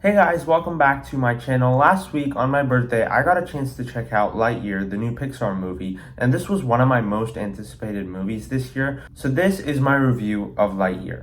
Hey guys, welcome back to my channel. Last week on my birthday, I got a chance to check out Lightyear, the new Pixar movie, and this was one of my most anticipated movies this year. So this is my review of Lightyear.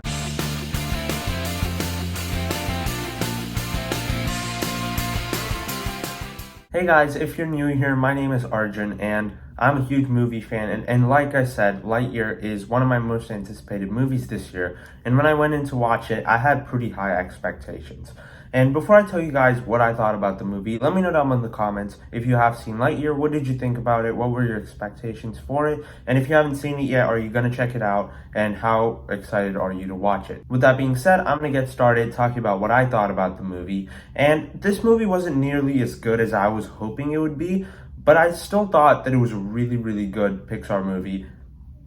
Hey guys, if you're new here, my name is Arjun and I'm a huge movie fan and like I said, Lightyear is one of my most anticipated movies this year, and when I went in to watch it, I had pretty high expectations. And before I tell you guys what I thought about the movie, let me know down in the comments if you have seen Lightyear, what did you think about it, what were your expectations for it, and if you haven't seen it yet, are you going to check it out, and how excited are you to watch it? With that being said, I'm going to get started talking about what I thought about the movie, and this movie wasn't nearly as good as I was hoping it would be, but I still thought that it was a really good Pixar movie,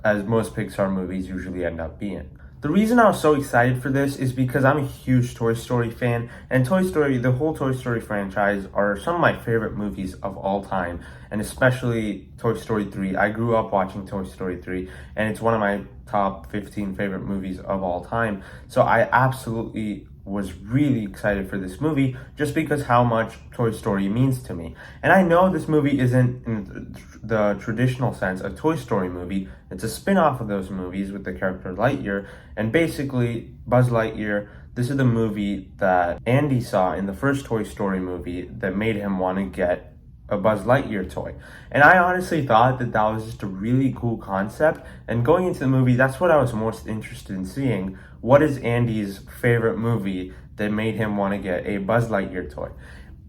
as most Pixar movies usually end up being. The reason I was so excited for this is because I'm a huge Toy Story fan, and the whole Toy Story franchise are some of my favorite movies of all time, and especially Toy Story 3. I grew up watching Toy Story 3, and it's one of my top 15 favorite movies of all time. So I absolutely was really excited for this movie just because how much Toy Story means to me. And I know this movie isn't in the traditional sense a Toy Story movie. It's a spin-off of those movies with the character Lightyear, and basically Buzz Lightyear, this is the movie that Andy saw in the first Toy Story movie that made him want to get a Buzz Lightyear toy. And I honestly thought that that was just a really cool concept, and going into the movie, that's what I was most interested in seeing. What is Andy's favorite movie that made him want to get a Buzz Lightyear toy?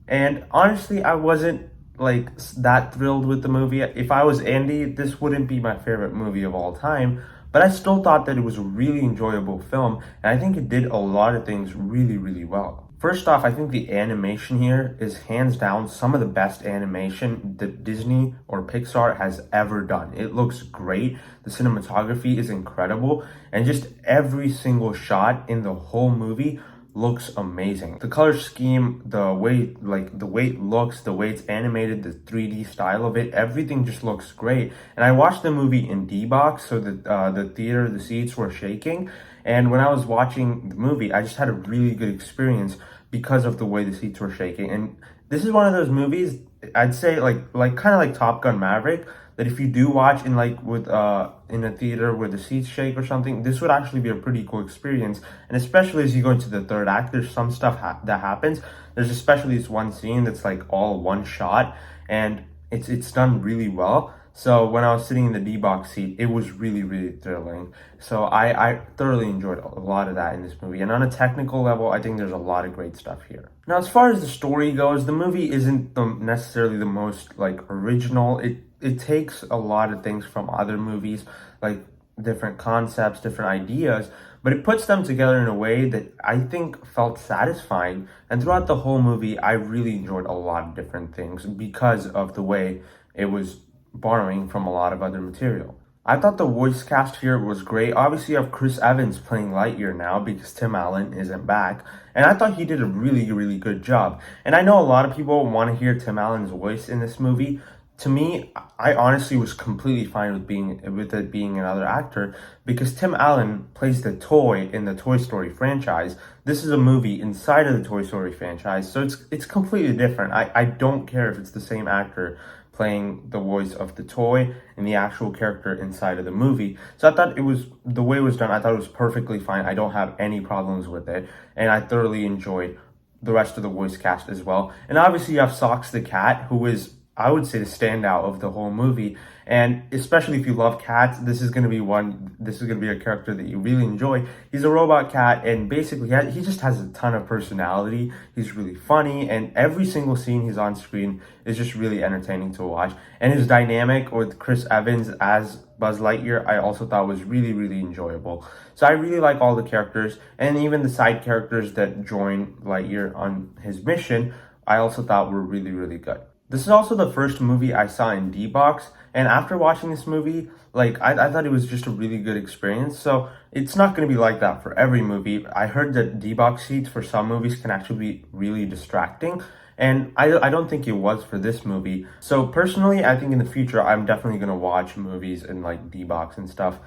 And honestly, I wasn't like that thrilled with the movie. If I was Andy, this wouldn't be my favorite movie of all time, but I still thought that it was a really enjoyable film, and I think it did a lot of things really well. First off, I think the animation here is hands down some of the best animation that Disney or Pixar has ever done. It looks great, the cinematography is incredible, and just every single shot in the whole movie looks amazing. The color scheme, the way it looks, the way it's animated, the 3D style of it, everything just looks great. And I watched the movie in D-Box, so the theater, the seats were shaking. And when I was watching the movie, I just had a really good experience because of the way the seats were shaking. And this is one of those movies, I'd say like kind of like Top Gun Maverick, that if you do watch in in a theater where the seats shake or something, this would actually be a pretty cool experience. And especially as you go into the third act, there's some stuff that happens. There's especially this one scene that's like all one shot, and it's done really well. So when I was sitting in the D-Box seat, it was really thrilling. So I thoroughly enjoyed a lot of that in this movie. And on a technical level, I think there's a lot of great stuff here. Now, as far as the story goes, the movie isn't necessarily the most original. It takes a lot of things from other movies, like different concepts, different ideas, but it puts them together in a way that I think felt satisfying. And throughout the whole movie, I really enjoyed a lot of different things because of the way it was borrowing from a lot of other material. I thought the voice cast here was great. Obviously, you have Chris Evans playing Lightyear now because Tim Allen isn't back. And I thought he did a really good job. And I know a lot of people want to hear Tim Allen's voice in this movie. To me, I honestly was completely fine with it being another actor because Tim Allen plays the toy in the Toy Story franchise. This is a movie inside of the Toy Story franchise, so it's completely different. I don't care if it's the same actor playing the voice of the toy and the actual character inside of the movie. So I thought the way it was done, I thought it was perfectly fine. I don't have any problems with it, and I thoroughly enjoyed the rest of the voice cast as well. And obviously you have Socks the cat, who is, I would say, the standout of the whole movie. And especially if you love cats, this is going to be a character that you really enjoy. He's a robot cat, and basically he just has a ton of personality. He's really funny, and every single scene he's on screen is just really entertaining to watch. And his dynamic with Chris Evans as Buzz Lightyear, I also thought was really enjoyable. So I really like all the characters, and even the side characters that join Lightyear on his mission, I also thought were really good. This is also the first movie I saw in D-Box, and after watching this movie, I thought it was just a really good experience. So it's not going to be like that for every movie. I heard that D-Box seats for some movies can actually be really distracting, and I don't think it was for this movie. So personally, I think in the future, I'm definitely going to watch movies in D-Box and stuff.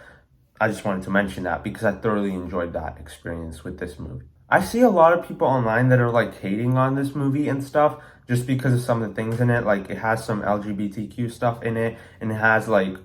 I just wanted to mention that because I thoroughly enjoyed that experience with this movie. I see a lot of people online that are like hating on this movie and stuff just because of some of the things in it. Like it has some LGBTQ stuff in it, and it has like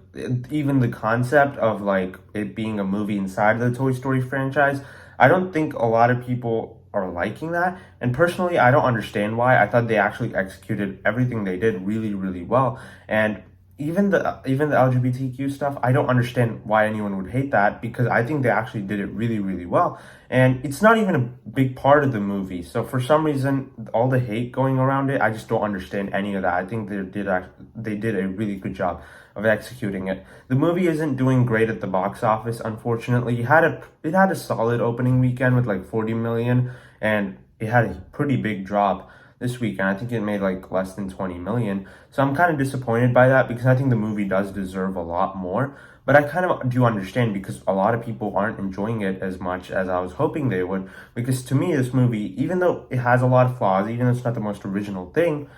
even the concept of like it being a movie inside of the Toy Story franchise. I don't think a lot of people are liking that. And personally, I don't understand why. I thought they actually executed everything they did really, really well. And even the LGBTQ stuff, I don't understand why anyone would hate that because I think they actually did it really, really well. And it's not even a big part of the movie. So for some reason, all the hate going around it, I just don't understand any of that. I think they did a really good job of executing it. The movie isn't doing great at the box office, unfortunately. It had a solid opening weekend with like 40 million, and it had a pretty big drop this weekend. I think it made like less than 20 million. So I'm kind of disappointed by that because I think the movie does deserve a lot more. But I kind of do understand because a lot of people aren't enjoying it as much as I was hoping they would. Because to me, this movie, even though it has a lot of flaws, even though it's not the most original thing,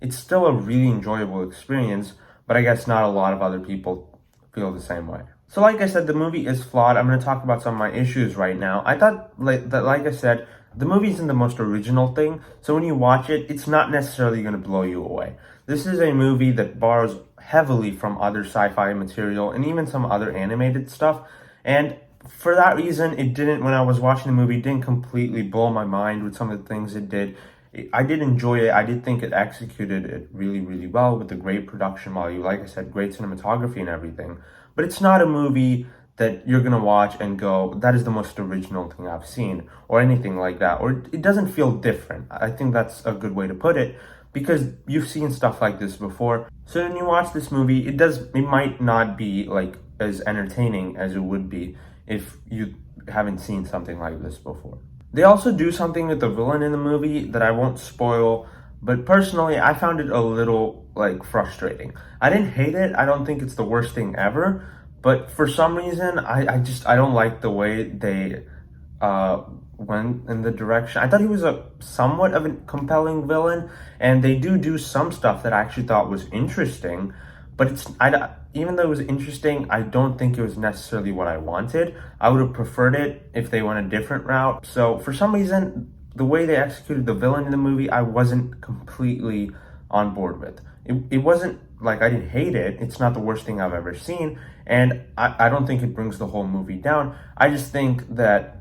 it's still a really enjoyable experience. But I guess not a lot of other people feel the same way. So like I said, the movie is flawed. I'm going to talk about some of my issues right now. I thought, like I said, the movie isn't the most original thing, so when you watch it, it's not necessarily going to blow you away. This is a movie that borrows heavily from other sci-fi material and even some other animated stuff, and for that reason, it didn't, when I was watching the movie, it didn't completely blow my mind with some of the things it did. I did enjoy it. I did think it executed it really, really well with the great production value, like I said, great cinematography and everything. But it's not a movie that you're gonna watch and go, that is the most original thing I've seen, or anything like that, or it doesn't feel different. I think that's a good way to put it, because you've seen stuff like this before. So when you watch this movie, it might not be like as entertaining as it would be if you haven't seen something like this before. They also do something with the villain in the movie that I won't spoil, but personally, I found it a little like frustrating. I didn't hate it. I don't think it's the worst thing ever, but for some reason, I don't like the way they went in the direction. I thought he was a somewhat of a compelling villain, and they do some stuff that I actually thought was interesting. But even though it was interesting, I don't think it was necessarily what I wanted. I would have preferred it if they went a different route. So for some reason, the way they executed the villain in the movie, I wasn't completely on board with. It wasn't like I didn't hate it. It's not the worst thing I've ever seen. And I don't think it brings the whole movie down. I just think that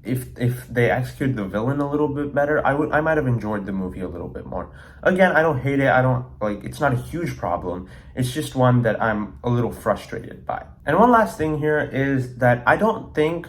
if they executed the villain a little bit better, I might have enjoyed the movie a little bit more. Again, I don't hate it. I don't like it's not a huge problem. It's just one that I'm a little frustrated by. And one last thing here is that I don't think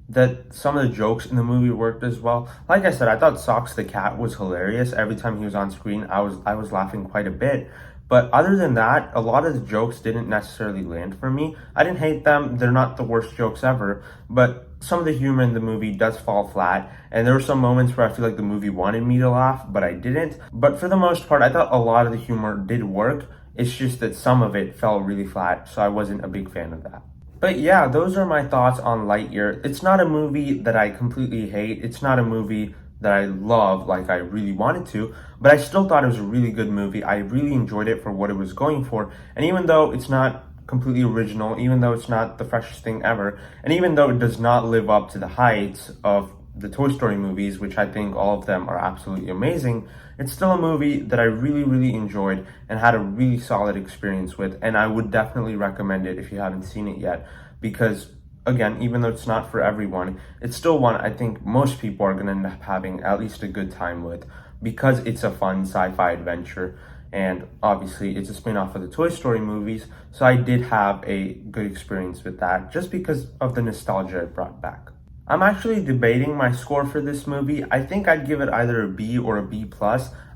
that some of the jokes in the movie worked as well. Like I said, I thought Socks the cat was hilarious. Every time he was on screen, I was laughing quite a bit. But other than that, a lot of the jokes didn't necessarily land for me. I didn't hate them. They're not the worst jokes ever. But some of the humor in the movie does fall flat. And there were some moments where I feel like the movie wanted me to laugh, but I didn't. But for the most part, I thought a lot of the humor did work. It's just that some of it fell really flat. So I wasn't a big fan of that. But yeah, those are my thoughts on Lightyear. It's not a movie that I completely hate. It's not a movie that I love like I really wanted to, but I still thought it was a really good movie. I really enjoyed it for what it was going for. And even though it's not completely original, even though it's not the freshest thing ever, and even though it does not live up to the heights of the Toy Story movies, which I think all of them are absolutely amazing, it's still a movie that I really, really enjoyed and had a really solid experience with. And I would definitely recommend it if you haven't seen it yet, because again, even though it's not for everyone, it's still one I think most people are going to end up having at least a good time with, because it's a fun sci-fi adventure. And obviously, it's a spin-off of the Toy Story movies, so I did have a good experience with that just because of the nostalgia it brought back. I'm actually debating my score for this movie. I think I'd give it either a B or a B+.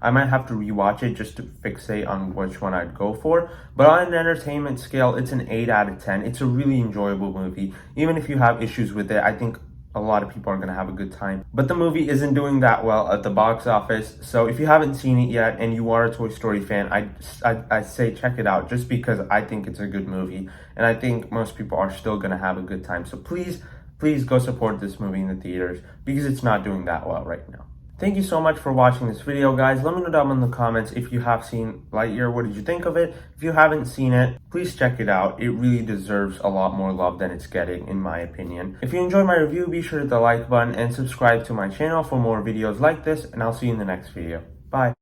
I might have to rewatch it just to fixate on which one I'd go for. But on an entertainment scale, it's an 8 out of 10. It's a really enjoyable movie. Even if you have issues with it, I think a lot of people are going to have a good time. But the movie isn't doing that well at the box office. So if you haven't seen it yet and you are a Toy Story fan, I say check it out just because I think it's a good movie. And I think most people are still going to have a good time. So please go support this movie in the theaters because it's not doing that well right now. Thank you so much for watching this video, guys. Let me know down in the comments if you have seen Lightyear. What did you think of it? If you haven't seen it, please check it out. It really deserves a lot more love than it's getting, in my opinion. If you enjoyed my review, be sure to hit the like button and subscribe to my channel for more videos like this, and I'll see you in the next video. Bye.